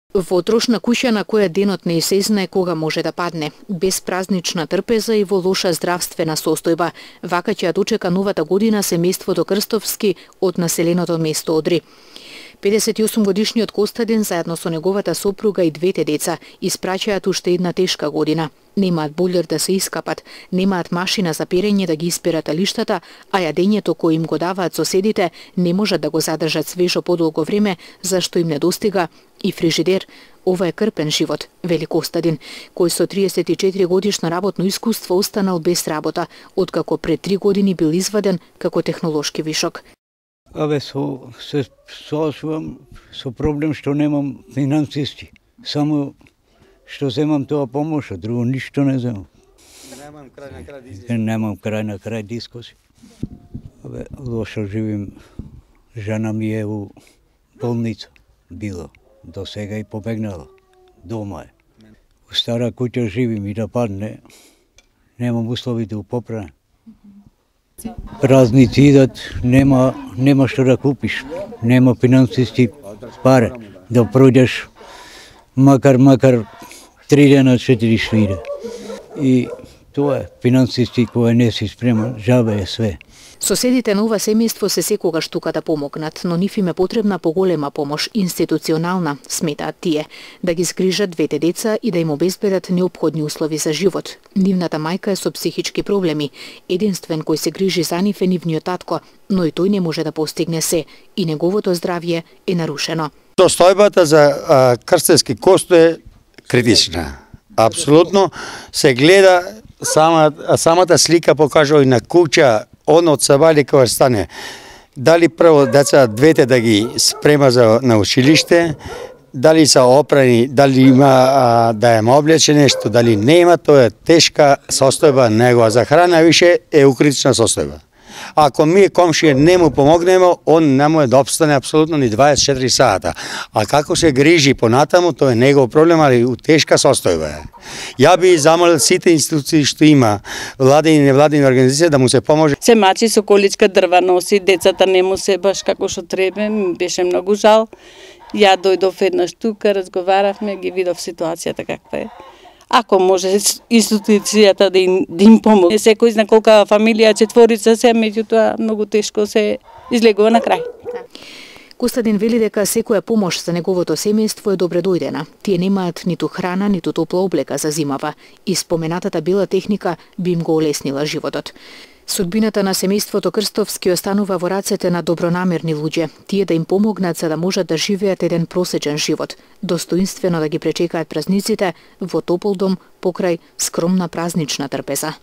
Во трошна куќа на која денот не се знае кога може да падне, без празнична трпеза и во лоша здравствена состојба, вака ќе ја дочека новата година семејството Крстовски од населеното место Одри. 58-годишниот Костадин заедно со неговата сопруга и двете деца испраќаат уште една тешка година. Немаат бољер да се искапат, немаат машина за перење да ги исперат талиштата, а јадењето кое им го даваат соседите не можат да го задржат свежо подолго време, зашто им недостига и фрижидер. Ова е крпен живот, вели Костадин, кој со 34 годишно работно искуство останал без работа, откако пред 3 години бил изваден како технолошки вишок. Се соочувам со проблем што немам финансисти. Само што земам тоа помош, а друго ништо не земам. Немам крај на крај дискуси. Лошо живим. Жена ми е у болница. Била. До сега и побегнала. Дома е. У стара куќа живим и да падне. Немам услови да упоправам. Празници идат, нема што да купиш, нема финансисти пари да пројдеш макар 3 дена 4 и тоа е финансисти кој не си спреман, жабе е све. Соседите на ова семејство се секогаш тука да помогнат, но нив им е потребна поголема помош, институционална, сметаат тие, да ги згрижат двете деца и да им обезбедат неопходни услови за живот. Нивната мајка е со психички проблеми. Единствен кој се грижи за нив е нивниот татко, но и тој не може да постигне се и неговото здравје е нарушено. Состојбата за крстевски Косто е критична. Апсолутно се гледа самата слика покажува и на куќа. Оно од сабали кога стане, дали прво деца двете да ги спрема на училиште, дали са опрани, дали има да им облече нешто, дали не има, тоа е тешка состојба негова. За храна више е у критична состојба. Ако ми комшија не му помогнеме, он не може да обстане апсолутно ни 24 сата. А како се грижи понатаму, тоа е негов проблем, али у тешка состојба е. Ја би замолил сите институции што има, владени и невладени организации, да му се поможе. Се мачи со количка дрва носи, децата не му се баш како што треба, ми беше многу жал. Ја дојдов еднаш тука, разговаравме, ги видов ситуацијата каква е. Ако може институцијата да им помогне. Секој зна колка фамилија, четворица се, меѓутоа многу тешко се излегува на крај. Костадин вели дека секоја помош за неговото семејство е добре дојдена. Тие немаат ниту храна, ниту топла облека за зимава и споменатата бела техника би им го олеснила животот. Судбината на семејството Крстовски останува во рацете на добронамерни луѓе, тие да им помогнат за да можат да живеат еден просечен живот, достоинствено да ги пречекаат празниците во топол дом покрај скромна празнична трпеза.